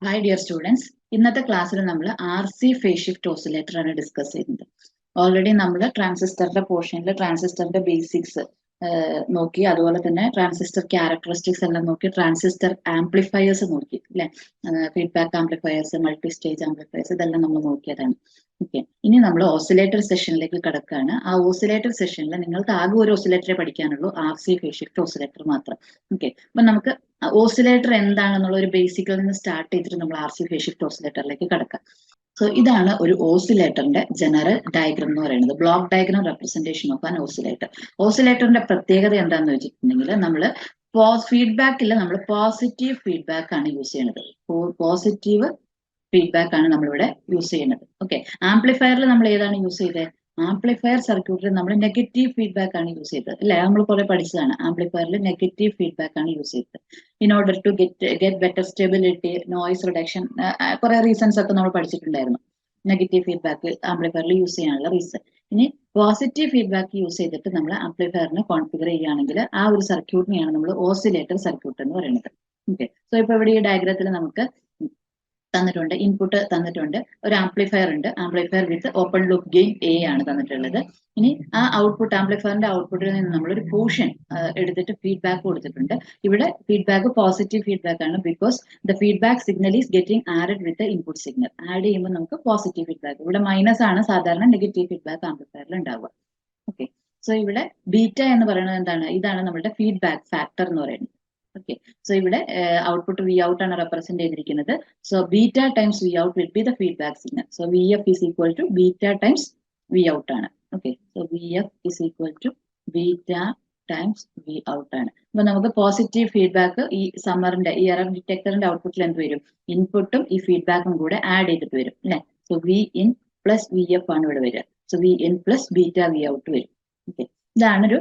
Hi dear students, ഇന്നത്തെ ക്ലാസ്സിൽ നമ്മൾ RC ഫേസ് ഷിഫ്റ്റ് ഓസിലേറ്റർ ആണ് ഡിസ്കസ് ചെയ്യുന്നത്. ഓൾറെഡി നമ്മൾ ട്രാൻസിസ്റ്ററിന്റെ പോർഷനിൽ ട്രാൻസിസ്റ്ററിന്റെ ബേസിക്സ് നോക്കി, അതുപോലെ തന്നെ ട്രാൻസിസ്റ്റർ ക്യാരക്ടറിസ്റ്റിക്സ് എല്ലാം നോക്കി, ട്രാൻസിസ്റ്റർ ആംപ്ലിഫയേഴ്സ് നോക്കി അല്ലെ, feedback amplifiers, multi stage amplifiers, ഇതെല്ലാം നമ്മൾ നോക്കിയതാണ്. ഓക്കെ, ഇനി നമ്മൾ ഓസിലേറ്റർ സെഷനിലേക്ക് കടക്കുകയാണ്. ആ ഓസിലേറ്റർ സെഷനിൽ നിങ്ങൾക്ക് ആകെ ഒരു ഓസിലേറ്ററെ പഠിക്കാനുള്ളൂ, RC ഫേസ് ഷിഫ്റ്റ് ഓസിലേറ്റർ മാത്രം. ഓക്കെ, അപ്പൊ നമുക്ക് ഓസിലേറ്റർ എന്താണെന്നുള്ള ഒരു ബേസിക്കിൽ നിന്ന് സ്റ്റാർട്ട് ചെയ്തിട്ട് നമ്മൾ RC ഫേസ് ഷിഫ്റ്റ് ഓസിലേറ്ററിലേക്ക് കടക്കാം. സോ ഇതാണ് ഒരു ഓസിലേറ്ററിന്റെ ജനറൽ ഡയഗ്രം എന്ന് പറയുന്നത്, block diagram representation of an oscillator. ഓസിലേറ്ററിന്റെ പ്രത്യേകത എന്താണെന്ന് വെച്ചിട്ടുണ്ടെങ്കിൽ, നമ്മൾ ഫീഡ്ബാക്കിൽ നമ്മൾ പോസിറ്റീവ് ഫീഡ്ബാക്ക് ആണ് യൂസ് ചെയ്യുന്നത്. പോസിറ്റീവ് ഫീഡ്ബാക്ക് ആണ് നമ്മളിവിടെ യൂസ് ചെയ്യുന്നത്. ഓക്കെ, ആംപ്ലിഫയറിൽ നമ്മൾ ഏതാണ് യൂസ് ചെയ്തത്? ആംപ്ലിഫയർ സർക്യൂട്ടിൽ നമ്മൾ നെഗറ്റീവ് ഫീഡ്ബാക്ക് ആണ് യൂസ് ചെയ്തത് അല്ലെ, നമ്മൾ കുറെ പഠിച്ചതാണ്. ആംപ്ലിഫയറിൽ നെഗറ്റീവ് ഫീഡ്ബാക്ക് ആണ് യൂസ് ചെയ്തത്. In order to get better stability, noise reduction, കുറെ റീസൺസ് ഒക്കെ നമ്മൾ പഠിച്ചിട്ടുണ്ടായിരുന്നു. നെഗറ്റീവ് ഫീഡ്ബാക്ക് ആംപ്ലിഫയറിൽ യൂസ് ചെയ്യാനുള്ള റീസൺ. ഇനി പോസിറ്റീവ് ഫീഡ്ബാക്ക് യൂസ് ചെയ്തിട്ട് നമ്മൾ ആംപ്ലിഫയറിനെ കോൺഫിഗർ ചെയ്യുകയാണെങ്കിൽ ആ ഒരു സർക്യൂട്ടിനെയാണ് നമ്മൾ ഓസിലേറ്റർ സർക്യൂട്ട് എന്ന് പറയുന്നത്. ഓക്കെ, സോ ഇപ്പൊ ഇവിടെ ഈ ഡയഗ്രത്തിൽ നമുക്ക് തന്നിട്ടുണ്ട്, ഇൻപുട്ട് തന്നിട്ടുണ്ട്, ഒരു ആംപ്ലിഫയർ ഉണ്ട്, amplifier with open loop gain A ആണ് തന്നിട്ടുള്ളത്. ഇനി ആ ഔട്ട്പുട്ട്, ആംപ്ലിഫയറിന്റെ ഔട്ട്പുട്ടിൽ നിന്ന് നമ്മളൊരു പോർഷൻ എടുത്തിട്ട് ഫീഡ്ബാക്ക് കൊടുത്തിട്ടുണ്ട്. ഇവിടെ ഫീഡ്ബാക്ക് പോസിറ്റീവ് ഫീഡ്ബാക്ക് ആണ്, because the feedback signal is getting added with the input signal. Add ചെയ്യുമ്പോൾ നമുക്ക് പോസിറ്റീവ് ഫീഡ്ബാക്ക്, ഇവിടെ മൈനസ് ആണ് സാധാരണ നെഗറ്റീവ് ഫീഡ്ബാക്ക് ആംപ്ലിഫയറിൽ ഉണ്ടാവുക. ഓക്കെ, സോ ഇവിടെ ബീറ്റ എന്ന് പറയുന്നത് എന്താണ്? ഇതാണ് നമ്മുടെ ഫീഡ്ബാക്ക് ഫാക്ടർ എന്ന് പറയുന്നത്. ഓക്കെ, സോ ഇവിടെ ഔട്ട്പുട്ട് വി ഔട്ട് ആണ് റെപ്രസെന്റ് ചെയ്തിരിക്കുന്നത്. So beta times V out will be the feedback signal. So VF is equal to beta times V out ആണ്. Okay, so VF is equal to beta times V out ആണ്. അപ്പൊ നമുക്ക് positive feedback ഈ സമ്മറിന്റെ ഈ error ഡിറ്റക്ടറിന്റെ ഔട്ട്പുട്ടിൽ എന്ത് വരും? ഇൻപുട്ടും ഈ ഫീഡ്ബാക്കും കൂടെ ആഡ് ചെയ്തിട്ട് വരും അല്ലെ. സോ VIN പ്ലസ് VF ആണ് ഇവിടെ വരിക. So VIN plus beta V out വരും. ഓക്കെ, ഇതാണൊരു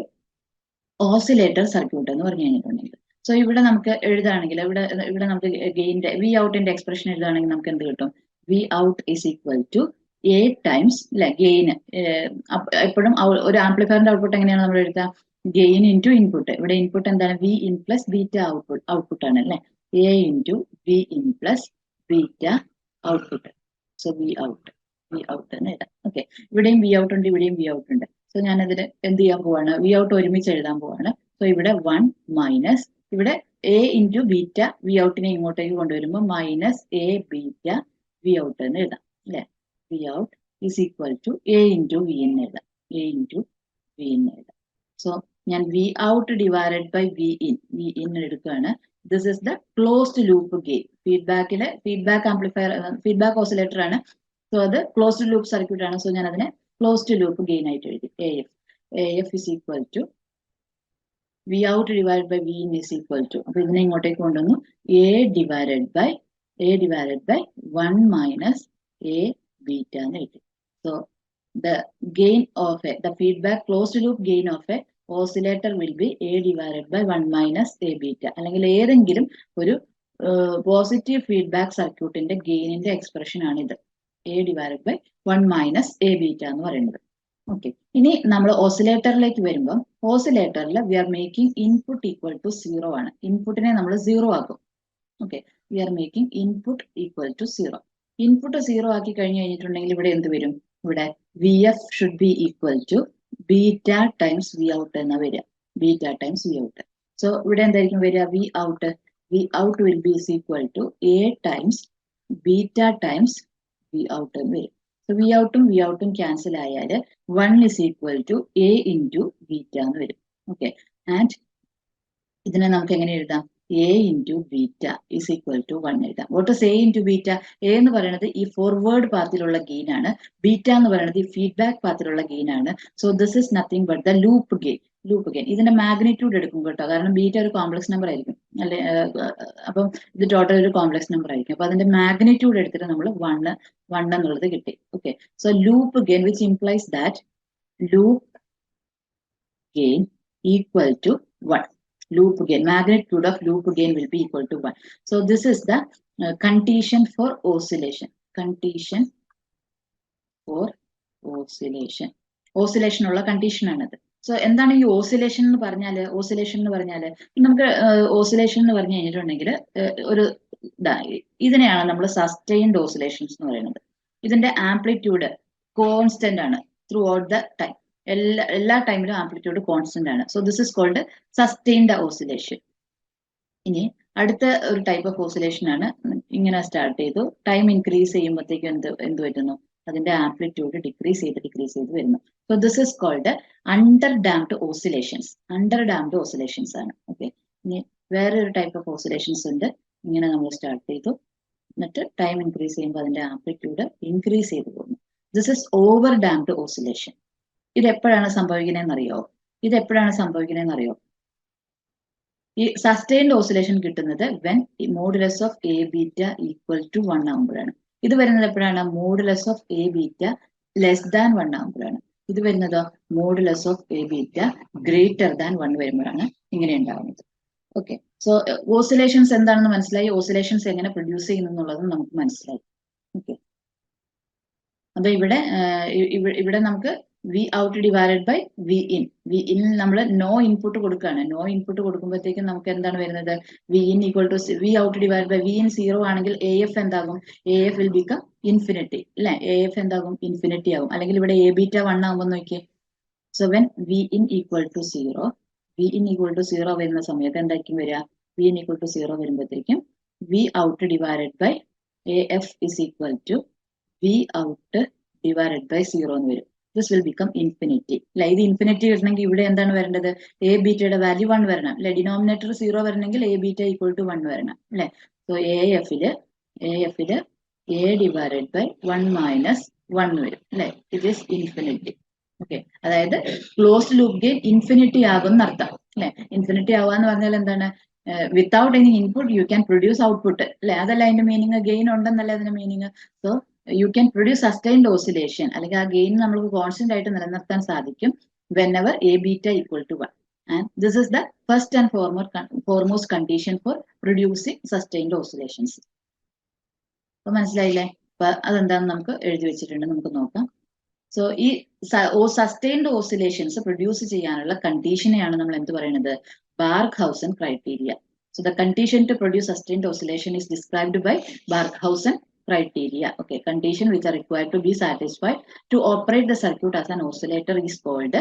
ഓസിലേറ്റർ സർക്യൂട്ട് എന്ന് പറഞ്ഞു കഴിഞ്ഞിട്ടുണ്ടെങ്കിൽ. സോ ഇവിടെ നമുക്ക് എഴുതുകയാണെങ്കിൽ, ഇവിടെ നമുക്ക് ഗെയിന്റെ വി ഔട്ടിന്റെ എക്സ്പ്രഷൻ എഴുതുകയാണെങ്കിൽ നമുക്ക് എന്ത് കിട്ടും? V out is equal to A times അല്ലെ ഗെയിൻ. എപ്പോഴും ഒരു ആംപ്ലിഫയറിന്റെ ഔട്ട്പുട്ട് എങ്ങനെയാണ് നമ്മൾ എഴുതുക? Gain into input. ഇവിടെ ഇൻപുട്ട് എന്താണ്? VIN പ്ലസ് ബീറ്റ ഔട്ട്പുട്ട് ആണ് അല്ലെ. A into VIN plus beta output. So V out എന്ന് എഴുതാം. ഓക്കെ, ഇവിടെയും വി ഔട്ട് ഉണ്ട്, ഇവിടെയും വി ഔട്ട് ഉണ്ട്. സോ ഞാനതിന് എന്ത് ചെയ്യാൻ പോവാണ്? വി ഔട്ട് ഒരുമിച്ച് എഴുതാൻ പോവാണ്. സോ ഇവിടെ 1 മൈനസ്, ഇവിടെ A ഇൻറ്റു ബീറ്റ വി ഔട്ടിനെ ഇങ്ങോട്ടേക്ക് കൊണ്ടുവരുമ്പോൾ minus A beta V out എന്ന് എഴുതാം അല്ലെ. V out is equal to A into V in എഴുതാം. A ഇൻറ്റു വി ഇൻ എഴുതാം. സോ ഞാൻ V out divided by V in എടുക്കുകയാണ്. This is the closed loop gain. Feedback amplifier, feedback oscillator ആണ്. So അത് closed loop circuit ആണ്. So ഞാൻ അതിനെ closed loop gain ആയിട്ട് എഴുതി. AF is equal to V out divided by V in is equal to, അപ്പൊ ഇതിനെ ഇങ്ങോട്ടേക്ക് കൊണ്ടുവന്നു, A divided by 1 minus A beta എന്ന് എഴുതി. So the gain of the feedback closed loop gain of a oscillator will be A divided by 1 minus A beta. അല്ലെങ്കിൽ ഏതെങ്കിലും ഒരു positive feedback സർക്യൂട്ടിന്റെ ഗെയിനിന്റെ എക്സ്പ്രഷൻ ആണിത്, A divided by 1 minus A beta എന്ന് പറയുന്നത്. Okay, ഇനി നമ്മൾ ഓസിലേറ്ററിലേക്ക് വരുമ്പോൾ, ഓസിലേറ്ററിൽ we are making input equal to 0 ആണ്. ഇൻപുട്ടിനെ നമ്മൾ 0 ആക്കും. Okay, we are making input equal to 0. Input 0 ആക്കി കഴിഞ്ഞു കഴിഞ്ഞിട്ടുണ്ടെങ്കിൽ ഇവിടെ എന്ത് വരും? ഇവിടെ VF should be equal to beta times V out എന്ന് വരിക. Beta times V out. So ഇവിടെ എന്തായിരിക്കും വരിക? V out will be is equal to A times beta times V out എന്ന് വരും. സോ വി ഔട്ടും ക്യാൻസൽ ആയാൽ 1 is equal to A into beta എന്ന് വരും. ഓക്കെ, ആൻഡ് ഇതിനെ നമുക്ക് എങ്ങനെ എഴുതാം? A into beta is equal to 1 എഴുതാം. What is A into beta? A എന്ന് പറയുന്നത് ഈ ഫോർവേഡ് പാത്തിലുള്ള ഗെയിൻ ആണ്. ബീറ്റ എന്ന് പറയുന്നത് ഈ ഫീഡ്ബാക്ക് പാത്തിലുള്ള ഗെയിൻ ആണ്. So this is nothing but the loop gain. ഇതിന്റെ മാഗ്നിറ്റ്യൂഡ് എടുക്കും കേട്ടോ, കാരണം ബീറ്റ ഒരു കോംപ്ലക്സ് നമ്പർ ആയിരിക്കും അല്ലെ. അപ്പം ഇത് ടോട്ടൽ ഒരു കോംപ്ലക്സ് നമ്പർ ആയിരിക്കും. അപ്പൊ അതിന്റെ മാഗ്നിറ്റ്യൂഡ് എടുത്തിട്ട് നമ്മൾ 1 എന്നുള്ളത് കിട്ടി. Okay, so loop gain which implies that loop gain equal to 1. Loop gain, magnitude of loop gain will be equal to 1. So this is the condition for oscillation. Condition for oscillation. Oscillation ഉള്ള condition ആണത്. So എന്താണ് ഈ oscillation എന്ന് പറഞ്ഞാല്? നമുക്ക് oscillation എന്ന് പറഞ്ഞു കഴിഞ്ഞിട്ടുണ്ടെങ്കിൽ ഒരു ഇതിനെയാണ് നമ്മൾ സസ്റ്റെയിൻഡ് ഓസിലേഷൻസ് എന്ന് പറയുന്നത്. ഇതിന്റെ ആംപ്ലിറ്റ്യൂഡ് കോൺസ്റ്റന്റ് ആണ് ത്രൂ ഔട്ട് ദ ടൈം. എല്ലാ ടൈമിലും ആംപ്ലിറ്റ്യൂഡ് കോൺസ്റ്റന്റ് ആണ്. So this is called sustained oscillation. ഇനി അടുത്ത ഒരു ടൈപ്പ് ഓഫ് ഓസിലേഷൻ ആണ്. ഇങ്ങനെ സ്റ്റാർട്ട് ചെയ്തു, ടൈം ഇൻക്രീസ് ചെയ്യുമ്പോഴത്തേക്കും എന്ത് പറ്റുന്നു, അതിന്റെ ആംപ്ലിറ്റ്യൂഡ് ഡിക്രീസ് ചെയ്ത് വരുന്നു. So this is called under damped oscillations. Under damped oscillations ആണ്. ഓക്കെ. ഇനി വേറെ ഒരു ടൈപ്പ് ഓഫ് ഓസിലേഷൻസ് ഉണ്ട്. ഇങ്ങനെ നമ്മൾ സ്റ്റാർട്ട് ചെയ്തു, എന്നിട്ട് ടൈം ഇൻക്രീസ് ചെയ്യുമ്പോൾ അതിന്റെ ആംപ്ലിറ്റ്യൂഡ് ഇൻക്രീസ് ചെയ്ത് പോകുന്നു. This is over damped oscillation. ഇത് എപ്പോഴാണ് സംഭവിക്കുന്നതെന്നറിയോ? ഈ സസ്റ്റെയിൻഡ് ഓസിലേഷൻ കിട്ടുന്നത് when modulus of A beta equal to 1 ആകുമ്പോഴാണ്. ഇത് വരുന്നത് എപ്പോഴാണ്? Modulus of A beta less than 1 ആകുമ്പോഴാണ്. ഇത് വരുന്നതോ modulus of A beta greater than 1 വരുമ്പോഴാണ് ഇങ്ങനെ ഉണ്ടാകുന്നത്. ഓക്കെ. സോ ഓസിലേഷൻസ് എന്താണെന്ന് മനസ്സിലായി, ഓസിലേഷൻസ് എങ്ങനെ പ്രൊഡ്യൂസ് ചെയ്യുന്നു എന്നുള്ളതും നമുക്ക് മനസ്സിലായി. ഓക്കെ. അപ്പൊ ഇവിടെ നമുക്ക് V out divided by V in. V in നമ്മൾ നോ ഇൻപുട്ട് കൊടുക്കുകയാണ്. നോ ഇൻപുട്ട് കൊടുക്കുമ്പോഴത്തേക്കും നമുക്ക് എന്താണ് വരുന്നത്? V in equal to V out divide by V in 0 ആണെങ്കിൽ എ എഫ് എന്താകും? A F will become infinity അല്ലെ? എ എഫ് എന്താകും? ഇൻഫിനിറ്റി ആകും. അല്ലെങ്കിൽ ഇവിടെ എ ബീറ്റ 1 ആകുമ്പോൾ നോക്കിയേ. So when V in equal to 0 വരുന്ന സമയത്ത് എന്തായിരിക്കും വരിക? വി ഇൻ ഈക്വൽ ടു 0 വരുമ്പോഴത്തേക്കും V out divided by A F is equal to V out divided by 0 എന്ന് വരും. ദിസ് വിൽ ബിക്കം ഇൻഫിനിറ്റി അല്ലെ? ഇത് ഇൻഫിനിറ്റി വരണമെങ്കിൽ ഇവിടെ എന്താണ് വരേണ്ടത്? എ ബീറ്റയുടെ വാല്യൂ 1 വരണം അല്ലെ? ഡിനോമിനേറ്റർ 0 വരണമെങ്കിൽ എ ബീറ്റ ഈക്വൽ ടു 1 വരണം അല്ലെ? സോ എ എഫില് എ ഡിവൈഡഡ് ബൈ 1 മൈനസ് 1 വരും അല്ലെ? It is infinity. ഓക്കെ. അതായത് ക്ലോസ്ഡ് ലൂപ്പ് ഗെയിൻ ഇൻഫിനിറ്റി ആകും എന്നർത്ഥം അല്ലെ? ഇൻഫിനിറ്റി ആവാന്ന് പറഞ്ഞാൽ എന്താണ്? Without any input you can produce output അല്ലെ? അതല്ല അതിന്റെ മീനിങ്. ഗെയിൻ ഉണ്ടെന്നല്ല അതിന്റെ meaning. So you can produce sustained oscillation, അല്ലെങ്കിൽ ആ ഗെയിൻ നമുക്ക് കോൺസ്റ്റന്റ് ആയിട്ട് നിലനിർത്താൻ സാധിക്കും whenever a beta equal to 1. And this is the first and foremost condition for producing sustained oscillations. അപ്പൊ മനസ്സിലായില്ലേ? അപ്പൊ അതെന്താണെന്ന് നമുക്ക് എഴുതി വെച്ചിട്ടുണ്ട്, നമുക്ക് നോക്കാം. സോ ഈ സസ്റ്റൈൻഡ് ഓസിലേഷൻസ് പ്രൊഡ്യൂസ് ചെയ്യാനുള്ള കണ്ടീഷനെയാണ് നമ്മൾ എന്ത് പറയുന്നത്? ബാർഖൗസൻ criteria. So the condition to produce sustained oscillation is described by Barkhausen criteria. Okay, condition which are required to be satisfied to operate the circuit as an oscillator is called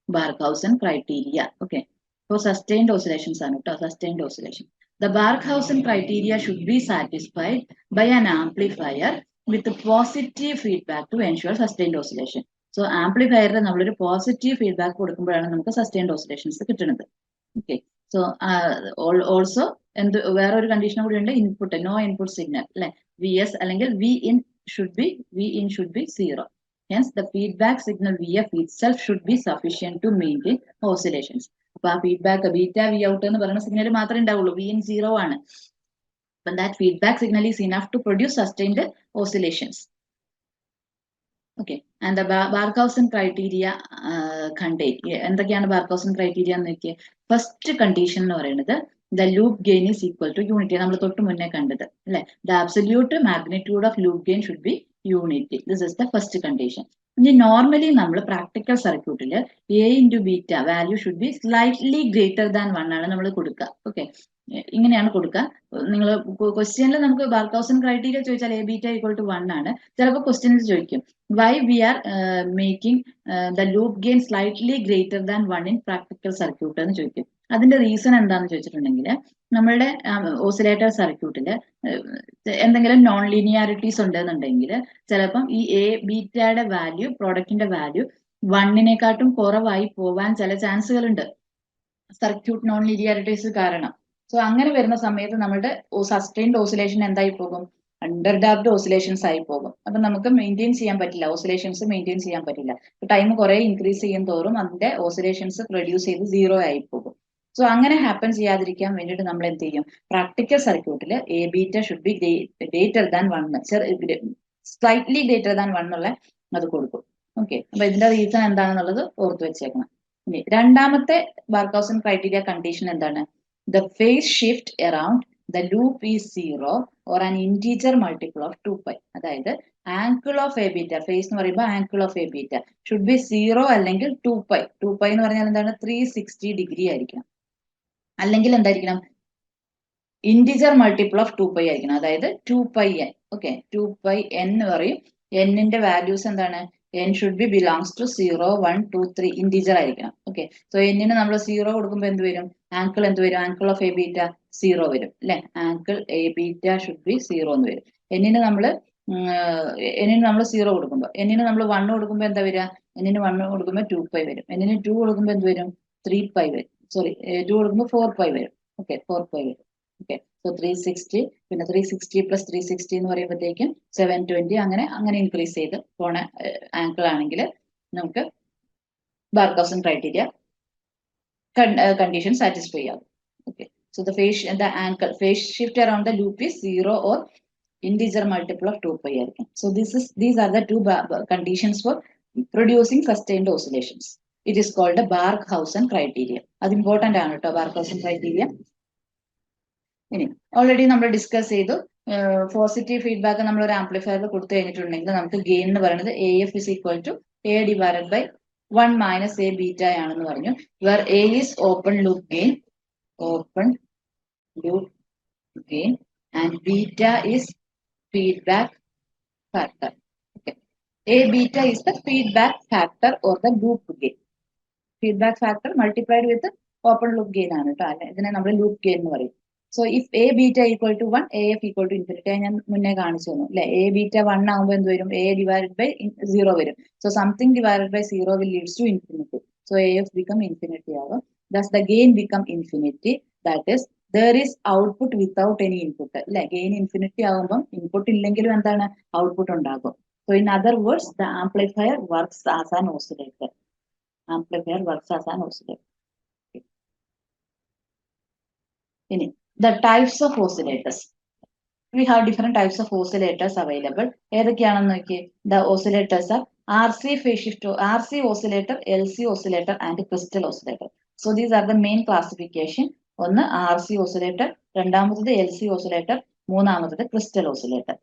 Barkhausen criteria. Okay, for sustained oscillations are not sustained oscillation. The Barkhausen criteria should be satisfied by an amplifier with positive feedback to ensure sustained oscillation. So amplifier നമ്മളൊരു positive feedback കൊടുക്കുമ്പോഴാണ് നമുക്ക് sustained oscillations കിട്ടുന്നത്. Okay. So also വേറൊരു condition കൂടി ഉണ്ട്, input no input signal അല്ലെ? V S അല്ലെങ്കിൽ V in should be 0. Hence the feedback signal V F itself should be sufficient to maintain oscillations. അപ്പൊ ആ ഫീഡ്ബാക്ക് ബീറ്റ വി ഔട്ട് എന്ന് പറയുന്ന signal മാത്രമേ ഉണ്ടാവുള്ളൂ. വി ഇൻ 0 ആണ്. But that feedback signal is enough to produce sustained oscillations. Okay, and the Barkhausen criteria contain എന്തൊക്കെയാണ് Barkhausen criteria എന്ന് നോക്കിയേ. ഫസ്റ്റ് കണ്ടീഷൻ എന്ന് പറയുന്നത് the loop gain is equal to unity. നമ്മൾ തൊട്ട് മുന്നേ കണ്ടത് അല്ലെ? The absolute magnitude of loop gain should be unity. This is the first condition. ഇനി നോർമലി നമ്മൾ പ്രാക്ടിക്കൽ സർക്യൂട്ടിൽ a into beta value should be slightly greater than 1 ആണ് നമ്മൾ കൊടുക്കുക. ഓക്കെ, ഇങ്ങനെയാണ് കൊടുക്കുക. നിങ്ങൾ ക്വസ്റ്റ്യനിൽ നമുക്ക് ബാർഖൗസൻ ക്രൈറ്റീരിയ ചോദിച്ചാൽ എ ബീറ്റ ഈക്വൽ ടു 1 ആണ്. ചിലപ്പോൾ ക്വസ്റ്റ്യനിൽ ചോദിക്കും why we are making the loop gain slightly greater than 1 in practical circuit എന്ന് ചോദിക്കും. അതിന്റെ റീസൺ എന്താണെന്ന് ചോദിച്ചിട്ടുണ്ടെങ്കിൽ നമ്മളുടെ ഓസിലേറ്റർ സർക്യൂട്ടിൽ എന്തെങ്കിലും നോൺ ലീനിയാരിറ്റീസ് ഉണ്ടെന്നുണ്ടെങ്കിൽ ചിലപ്പം ഈ എ ബീറ്റയുടെ വാല്യൂ, പ്രോഡക്റ്റിന്റെ വാല്യൂ 1-നേക്കാട്ടും കുറവായി പോവാൻ ചില ചാൻസുകൾ ഉണ്ട് സർക്യൂട്ട് നോൺ ലീനിയാരിറ്റീസ് കാരണം. സോ അങ്ങനെ വരുന്ന സമയത്ത് നമ്മുടെ സസ്റ്റൈൻഡ് ഓസിലേഷൻ എന്തായി പോകും? അണ്ടർ ഡാംപ്ഡ് ഓസിലേഷൻസ് ആയി പോകും. അപ്പൊ നമുക്ക് മെയിൻറ്റെയിൻ ചെയ്യാൻ പറ്റില്ല, ഓസിലേഷൻസ് മെയിൻറ്റെയിൻ ചെയ്യാൻ പറ്റില്ല. ടൈം കുറെ ഇൻക്രീസ് ചെയ്യും തോറും അതിന്റെ ഓസിലേഷൻസ് പ്രൊഡ്യൂസ് ചെയ്ത് 0 ആയി പോകും. സോ അങ്ങനെ ഹാപ്പൻ ചെയ്യാതിരിക്കാൻ വേണ്ടിയിട്ട് നമ്മൾ എന്ത് ചെയ്യും? പ്രാക്ടിക്കൽ സർക്യൂട്ടിൽ A beta should be greater than 1, slightly greater than 1 എന്നുള്ള അത് കൊടുക്കും. ഓക്കെ, അപ്പൊ ഇതിന്റെ റീസൺ എന്താണെന്നുള്ളത് ഓർത്ത് വെച്ചേക്കണം. ഇനി രണ്ടാമത്തെ ബാർഖൗസൻ ക്രൈറ്റീരിയ കണ്ടീഷൻ എന്താണ്? The phase shift around the loop is 0 or an integer multiple of 2π. അതായത് angle of A beta, phase എന്ന് പറയുമ്പോൾ angle of A beta should be 0 അല്ലെങ്കിൽ 2π. 2π എന്ന് പറഞ്ഞാൽ എന്താണ്? 360 ഡിഗ്രി ആയിരിക്കണം. അല്ലെങ്കിൽ എന്തായിരിക്കണം? ഇന്റിജർ മൾട്ടിപ്പിൾ ഓഫ് 2π ആയിരിക്കണം. അതായത് 2πn. ഓക്കെ, 2πn എന്ന് പറയും. എന്നിന്റെ വാല്യൂസ് എന്താണ്? n should be belongs to 0, 1, 2, 3 integer ആയിരിക്കണം. ഓക്കെ, സോ എന്നിന് നമ്മൾ 0 കൊടുക്കുമ്പോൾ എന്ത് വരും? ആങ്കിൾ എന്ത് വരും? ആങ്കിൾ ഓഫ് എ ബീറ്റ 0 വരും അല്ലെ? Angle A beta should be 0 എന്ന് വരും. എന്നിന് നമ്മൾ 0 കൊടുക്കുമ്പോൾ, എന്നിന് നമ്മൾ 1 കൊടുക്കുമ്പോൾ എന്താ വരിക? എന്നിന് 1 കൊടുക്കുമ്പോൾ 2π വരും. എന്നിന് 2 കൊടുക്കുമ്പോൾ എന്ത് വരും? 3π വരും. സോറി, 2 കൊടുക്കുമ്പോൾ 4π വരും. ഓക്കെ, 4π വരും. ഓക്കെ, സോ 360, പിന്നെ 360 പ്ലസ് 360 എന്ന് പറയുമ്പോഴത്തേക്കും 720, അങ്ങനെ ഇൻക്രീസ് ചെയ്ത് പോണ ആങ്കിൾ ആണെങ്കിൽ നമുക്ക് ബാർക്കോസൻ ക്രൈറ്റീരിയ condition satisfy ആവും. Okay, so the phase shift around the loop is 0 or integer multiple of 2π ആയിരിക്കും. So these are the two conditions for producing sustained oscillations. It is called the Barkhausen criteria. അത് important ആണ് കേട്ടോ, Barkhausen criteria. ഇനി already നമ്മൾ discuss ചെയ്തു. Positive feedback നമ്മൾ ഒരു ആംപ്ലിഫയറിൽ കൊടുത്തു കഴിഞ്ഞിട്ടുണ്ടെങ്കിൽ നമുക്ക് ഗെയിൻ എന്ന് പറയുന്നത് AF is equal to A divided by 1 minus A beta ആണെന്ന് പറഞ്ഞു. Where A is open loop gain and beta is feedback factor. Okay, A beta is the feedback factor or the loop gain. Feedback factor multiplied with the open loop gain ആണ് കേട്ടോ. അല്ലെ, ഇതിനെ നമ്മൾ loop gain എന്ന് പറയും. So if A beta equal to 1, AF equal to infinity. ഞാൻ മുന്നേ കാണിച്ചു തന്നു അല്ലെ. A beta 1 ആകുമ്പോൾ എന്ത് വരും? A divided by 0 വരും. So something divided by 0 will leads to infinity. So AF become infinity ആകും. Thus the gain become infinity. That is, there is output without any input. അല്ലെ, ഗെയിൻ ഇൻഫിനിറ്റി ആകുമ്പോൾ input ഇല്ലെങ്കിലും എന്താണ്? Output ഉണ്ടാകും. So in other words, the amplifier works as an oscillator. Amplifier works as an oscillator. In the types of oscillators, we have different types of oscillators available. ഏതൊക്കെയാണെന്ന് നോക്കിയേ. The oscillators are RC phase shift, RC oscillator, LC oscillator and crystal oscillator. So these are the main classification. ഒന്ന് RC oscillator, രണ്ടാമത്തത് LC oscillator, മൂന്നാമത്തത് crystal oscillator.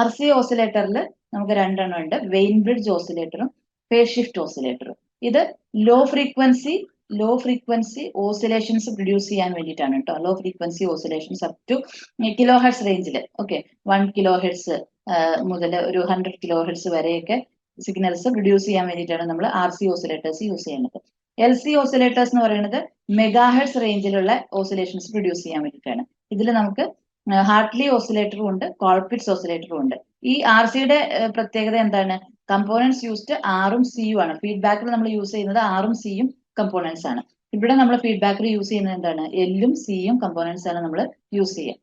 RC oscillatorൽ നമുക്ക് രണ്ടെണ്ണം ഉണ്ട്. Wien bridge ഓസിലേറ്ററും phase shift ഓസിലേറ്ററും. ഇത് ലോ ഫ്രീക്വൻസി ഓസിലേഷൻസ് പ്രൊഡ്യൂസ് ചെയ്യാൻ വേണ്ടിയിട്ടാണ് കേട്ടോ. Low frequency oscillations up to kilo hertz റേഞ്ചിൽ, ഓക്കെ, 1 കിലോ ഹെർട്സ് മുതൽ ഒരു 100 കിലോ ഹെർട്സ് വരെയൊക്കെ സിഗ്നൽസ് പ്രൊഡ്യൂസ് ചെയ്യാൻ വേണ്ടിയിട്ടാണ് നമ്മൾ RC ഓസിലേറ്റേഴ്സ് യൂസ് ചെയ്യുന്നത്. LC ഓസിലേറ്റേഴ്സ് എന്ന് പറയുന്നത് മെഗാ ഹെർട്സ് റേഞ്ചിലുള്ള ഓസിലേഷൻസ് പ്രൊഡ്യൂസ് ചെയ്യാൻ വേണ്ടിയിട്ടാണ്. ഇതിൽ നമുക്ക് ഹാർട്ട്ലി ഓസിലേറ്ററും ഉണ്ട്, കോൾപിറ്റ്സ് ഓസിലേറ്ററും ഉണ്ട്. ഈ RCയുടെ പ്രത്യേകത എന്താണ്? കമ്പോണൻസ് യൂസ്ഡ് ആറും സിയും ആണ്. ഫീഡ്ബാക്കിൽ നമ്മൾ യൂസ് ചെയ്യുന്നത് ആറും സിയും കമ്പോണൻസ് ആണ്. ഇവിടെ നമ്മൾ ഫീഡ്ബാക്കിൽ യൂസ് ചെയ്യുന്നത് എന്താണ്? എല്ലും സിയും കമ്പോണൻസ് ആണ് നമ്മൾ യൂസ് ചെയ്യുക.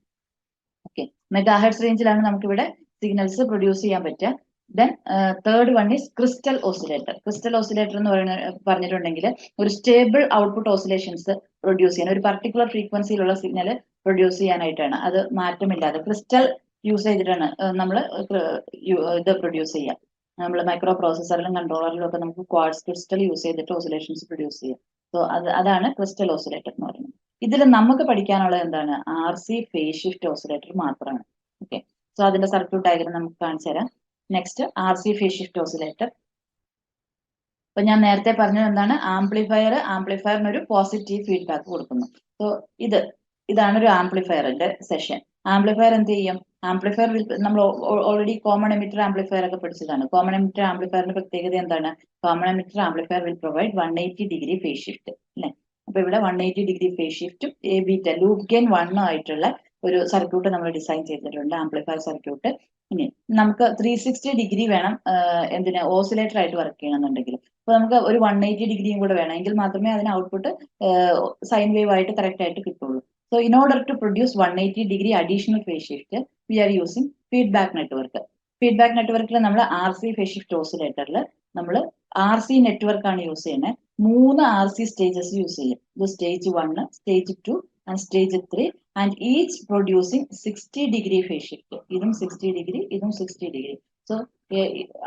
ഓക്കെ, മെഗാഹെർട്സ് റേഞ്ചിലാണ് നമുക്ക് ഇവിടെ സിഗ്നൽസ് പ്രൊഡ്യൂസ് ചെയ്യാൻ പറ്റുക. Then third one is crystal oscillator. Crystal oscillator എന്ന് പറഞ്ഞിട്ടുണ്ടെങ്കിൽ ഒരു സ്റ്റേബിൾ ഔട്ട്പുട്ട് ഓസിലേഷൻസ് പ്രൊഡ്യൂസ് ചെയ്യാൻ, ഒരു പർട്ടിക്കുലർ ഫ്രീക്വൻസിയിലുള്ള സിഗ്നൽ പ്രൊഡ്യൂസ് ചെയ്യാനായിട്ടാണ്. അത് മാറ്റമില്ലാതെ ക്രിസ്റ്റൽ യൂസ് ചെയ്തിട്ടാണ് നമ്മൾ ഇത് പ്രൊഡ്യൂസ് ചെയ്യുക. നമ്മൾ മൈക്രോ പ്രോസസറിലും കൺട്രോളറിലും ഒക്കെ നമുക്ക് ക്വാർട്സ് ക്രിസ്റ്റൽ യൂസ് ചെയ്തിട്ട് ഓസിലേഷൻസ് പ്രൊഡ്യൂസ് ചെയ്യാം. സോ അതാണ് ക്രിസ്റ്റൽ ഓസിലേറ്റർ എന്ന് പറയുന്നത്. ഇതിൽ നമുക്ക് പഠിക്കാനുള്ളത് എന്താണ്? RC ഫേസ് ഷിഫ്റ്റ് ഓസിലേറ്റർ മാത്രമാണ്. ഓക്കെ, സോ അതിന്റെ സർക്യൂട്ട് ഡയഗ്രം നമുക്ക് കാണിച്ചു തരാം. Next RC phase shift oscillator. അപ്പൊ ഞാൻ നേരത്തെ പറഞ്ഞത് എന്താണ്? ആംപ്ലിഫയറിന് ഒരു പോസിറ്റീവ് ഫീഡ്ബാക്ക് കൊടുക്കുന്നു. സോ ഇതാണ് ഒരു ആംപ്ലിഫയറിന്റെ സെഷൻ. ആംപ്ലിഫയർ എന്ത് ചെയ്യും? ആംപ്ലിഫയർ നമ്മൾ ഓൾറെഡി കോമൺ എമിറ്റർ ആംപ്ലിഫയർ ഒക്കെ പഠിച്ചതാണ്. കോമൺ എമിറ്റർ ആംപ്ലിഫയറിന്റെ പ്രത്യേകത എന്താണ്? Common emitter amplifier will provide 180 degree phase shift അല്ലെ. അപ്പൊ ഇവിടെ 180 ഡിഗ്രി ഫേസ് ഷിഫ്റ്റും A ബീറ്റ ലൂപ്പ് ഗെയിൻ 1 ആയിട്ടുള്ള ഒരു സർക്യൂട്ട് നമ്മൾ ഡിസൈൻ ചെയ്തിട്ടുണ്ട്, ആംപ്ലിഫയർ സർക്യൂട്ട്. ഇനി നമുക്ക് 360 ഡിഗ്രി വേണം എന്തിന്? ഓസിലേറ്റർ ആയിട്ട് വർക്ക് ചെയ്യണമെന്നുണ്ടെങ്കിൽ. അപ്പൊ നമുക്ക് ഒരു 180 ഡിഗ്രിയും കൂടെ വേണം, എങ്കിൽ മാത്രമേ അതിന് ഔട്ട്പുട്ട് സൈൻ വേവ് ആയിട്ട് കറക്റ്റ് ആയിട്ട് കിട്ടുള്ളൂ. So in order to produce 180 degree additional phase shift, we are using feedback network. Feedback network നമ്മൾ RC phase shift oscillatorൽ നമ്മൾ RC നെറ്റ്വർക്ക് ആണ് യൂസ് ചെയ്യുന്നത്. 3 RC സ്റ്റേജസ് യൂസ് ചെയ്യും. ഇത് stage 1, stage 2 and stage 3 and each producing 60 degree phase shift. ഇതും 60 degree, ഇതും 60 degree. So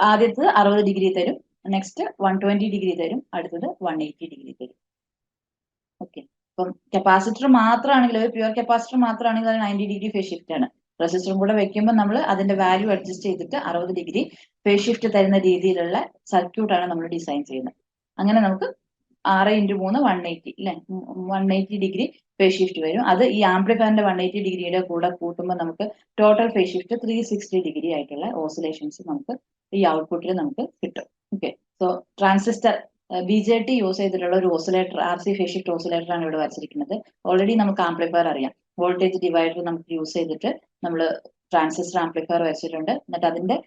ആദ്യത്തത് 60 degree തരും, നെക്സ്റ്റ് 120 ഡിഗ്രി തരും, അടുത്തത് 180 ഡിഗ്രി തരും. ഓക്കെ, അപ്പം കപ്പാസിറ്റർ മാത്രമാണെങ്കിൽ, ഒരു പ്യുവർ കപ്പാസിറ്റർ മാത്രമാണെങ്കിൽ അത് 90 ഡിഗ്രി ഫേസ് ഷിഫ്റ്റ് ആണ്. റെസിസ്റ്ററും കൂടെ വെക്കുമ്പോൾ നമ്മൾ അതിന്റെ വാല്യൂ അഡ്ജസ്റ്റ് ചെയ്തിട്ട് 60 ഡിഗ്രി ഫേസ് ഷിഫ്റ്റ് തരുന്ന രീതിയിലുള്ള സർക്യൂട്ടാണ് നമ്മൾ ഡിസൈൻ ചെയ്യുന്നത്. അങ്ങനെ നമുക്ക് 6x3 180 അല്ലെ, 180 ഡിഗ്രി ഫേസ് ഷിഫ്റ്റ് വരും. അത് ഈ ആംപ്ലിഫയറിന്റെ 180 ഡിഗ്രിയുടെ കൂടെ കൂട്ടുമ്പോൾ നമുക്ക് ടോട്ടൽ ഫേസ് ഷിഫ്റ്റ് 360 ഡിഗ്രി ആയിട്ടുള്ള ഓസിലേഷൻസ് നമുക്ക് ഈ ഔട്ട്പുട്ടിൽ നമുക്ക് കിട്ടും. Okay, so transistor BJT use ചെയ്തിട്ടുള്ള ഒരു oscillator, RC phase shift oscillator ആണ് ഇവിടെ വരച്ചിരിക്കുന്നത്. ഓൾറെഡി നമുക്ക് ആംപ്ലിഫയർ അറിയാം, വോൾട്ടേജ് ഡിവൈഡർ നമുക്ക് യൂസ് ചെയ്തിട്ട് നമ്മൾ ട്രാൻസിസ്റ്റർ ആംപ്ലിഫയർ വരച്ചിട്ടുണ്ട്. എന്നിട്ട് അതിന്റെ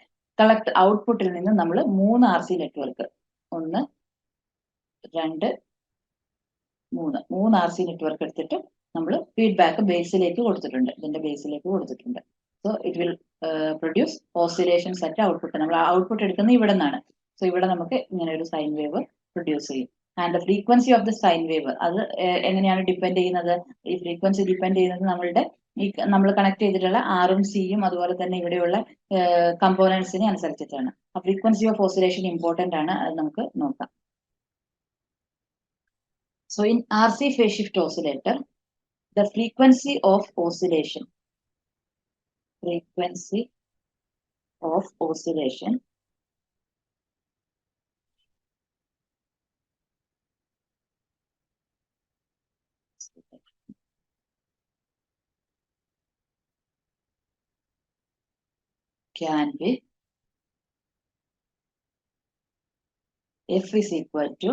ഔട്ട്പുട്ടിൽ നിന്ന് നമ്മൾ 3 RC നെറ്റ്വർക്ക്, 1 2 3 RC നെറ്റ്വർക്ക് എടുത്തിട്ട് നമ്മൾ ഫീഡ്ബാക്ക് ബേസിലേക്ക് കൊടുത്തിട്ടുണ്ട്, ഇതിന്റെ ബേസിലേക്ക് കൊടുത്തിട്ടുണ്ട്. So it will produce oscillations at output. നമ്മൾ ഔട്ട്പുട്ട് എടുക്കുന്നത് ഇവിടെ നിന്നാണ്. സോ ഇവിടെ നമുക്ക് ഇങ്ങനെ ഒരു സൈൻ വേവ് പ്രൊഡ്യൂസ് ചെയ്യും. And the frequency of the sine wave, അത് എങ്ങനെയാണ് ഡിപ്പെൻഡ് ചെയ്യുന്നത്? ഈ ഫ്രീക്വൻസി ഡിപ്പെൻഡ് ചെയ്യുന്നത് നമ്മളുടെ ഈ നമ്മൾ കണക്ട് ചെയ്തിട്ടുള്ള ആറും സിയും അതുപോലെ തന്നെ ഇവിടെയുള്ള കമ്പോണൻസിനെ അനുസരിച്ചിട്ടാണ്. ആ ഫ്രീക്വൻസി ഓഫ് ഓസിലേഷൻ ഇമ്പോർട്ടന്റ് ആണ്, അത് നമുക്ക് നോക്കാം. So in RC phase shift oscillator, the frequency of oscillation can be F is equal to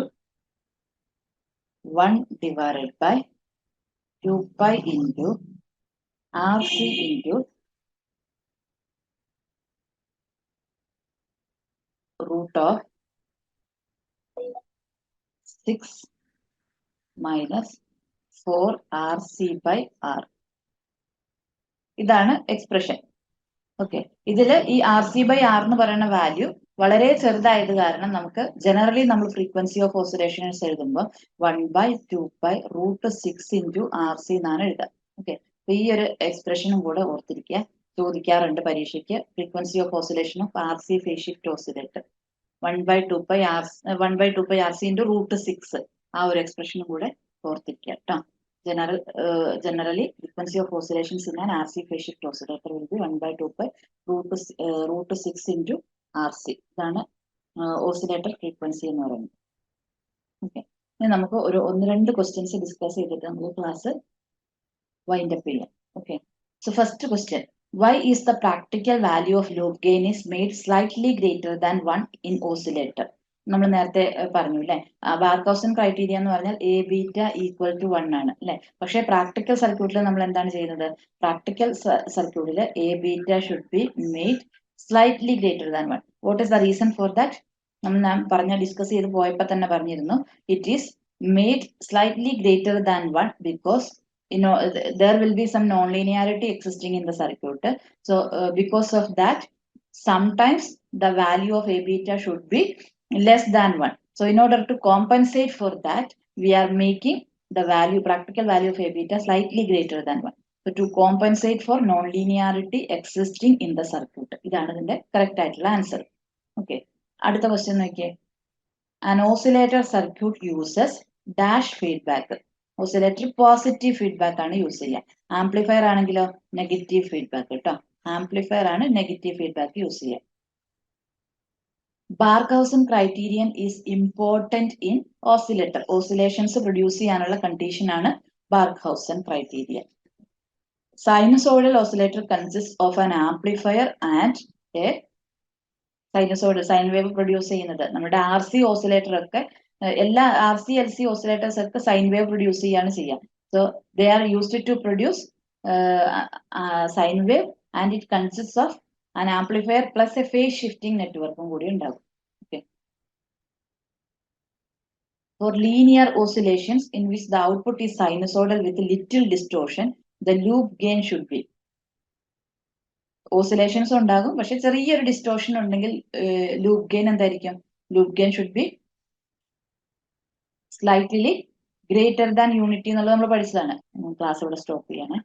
1 divided by 2 pi into RC into root of 6 minus 4 RC by R. ഇതാണ് expression. Okay, ഇതില് ഈ RC by R എന്ന് പറയുന്ന value വളരെ ചെറുതായത് കാരണം നമുക്ക് generally നമ്മൾ frequency of oscillations എഴുതുമ്പോൾ 1/2 pi √6 into RC എന്നാണ് എഴുതുക. ഓക്കെ, അപ്പൊ ഈ ഒരു എക്സ്പ്രഷനും കൂടെ ഓർത്തിരിക്കുക. ചോദിക്കാറുണ്ട് പരീക്ഷയ്ക്ക്, frequency of oscillation of RC phase shift oscillator 1/2 pi RC into √6, ആ ഒരു എക്സ്പ്രഷനും കൂടെ ഓർത്തിരിക്കുക കേട്ടോ. Generally frequency of oscillations in an RC phase shift oscillator will be 1/2 pi √6 into RC. ഇതാണ് ഓസിലേറ്റർ ഫ്രീക്വൻസി എന്ന് പറയുന്നത്. ഓക്കെ, ഇനി നമുക്ക് ഒരു 1-2 ക്വസ്റ്റ്യൻസ് ഡിസ്കസ് ചെയ്തിട്ട് നമുക്ക് ക്ലാസ് വൈൻഡ് അപ്പ് ചെയ്യാം. Okay, so first question, why is the practical value of loop gain is made slightly greater than 1 in oscillator? നമ്മൾ നേരത്തെ പറഞ്ഞു അല്ലെ, ബാർക്കൗസൻ ക്രൈറ്റീരിയ എന്ന് പറഞ്ഞാൽ A beta equal to 1 ആണ് അല്ലെ. പക്ഷെ പ്രാക്ടിക്കൽ സർക്യൂട്ടിൽ നമ്മൾ എന്താണ് ചെയ്യുന്നത്? പ്രാക്ടിക്കൽ സർക്യൂട്ടിൽ A beta should be made slightly greater than 1. What is the reason for that? നമ്മൾ ഡിസ്കസ് ചെയ്ത് പോയപ്പോൾ തന്നെ പറഞ്ഞിരുന്നു, it is made slightly greater than 1 because there will be some non-linearity existing in the circuit. So because of that, sometimes the value of A beta should be less than 1. So in order to compensate for that, we are making the practical value of A beta slightly greater than 1. So to compensate for non-linearity existing in the circuit. ഇതാണ് ഇതിന്റെ correct ആയിട്ടുള്ള answer. Okay, അടുത്ത question നോക്കിയേ. An oscillator circuit uses dash feedback. Oscillator positive feedback ആണ് use ചെയ്യുക. Amplifier ആണെങ്കിലോ negative feedback കേട്ടോ. Amplifier ആണ് നെഗറ്റീവ് ഫീഡ്ബാക്ക് യൂസ് ചെയ്യുക. Barkhausen criterion is important in oscillator. Oscillations produce ചെയ്യാനുള്ള കണ്ടീഷൻ ആണ് Barkhausen criterion. Sinusoidal oscillator consist of an amplifier and a sinusoidal sine wave produce ചെയ്യുന്നത്. നമ്മുടെ RC oscillator ഒക്കെ, എല്ലാ RC LC oscillators ഒക്കെ sine wave produce ചെയ്യാണ് ചെയ്യുക. So they are used to produce sine wave and it consist of an amplifier plus a phase shifting നെറ്റ്വർക്കും കൂടി ഉണ്ടാകും. Okay. For linear oscillations in which the output is sinusoidal with little distortion, the loop gain should be. Oscillations ഉണ്ടാകും, പക്ഷെ ചെറിയൊരു distortion ഉണ്ടെങ്കിൽ loop gain എന്തായിരിക്കും? Loop gain should be slightly greater than unity എന്നുള്ളത് നമ്മൾ പഠിച്ചതാണ്. ക്ലാസ് ഇവിടെ stop ചെയ്യാണ്.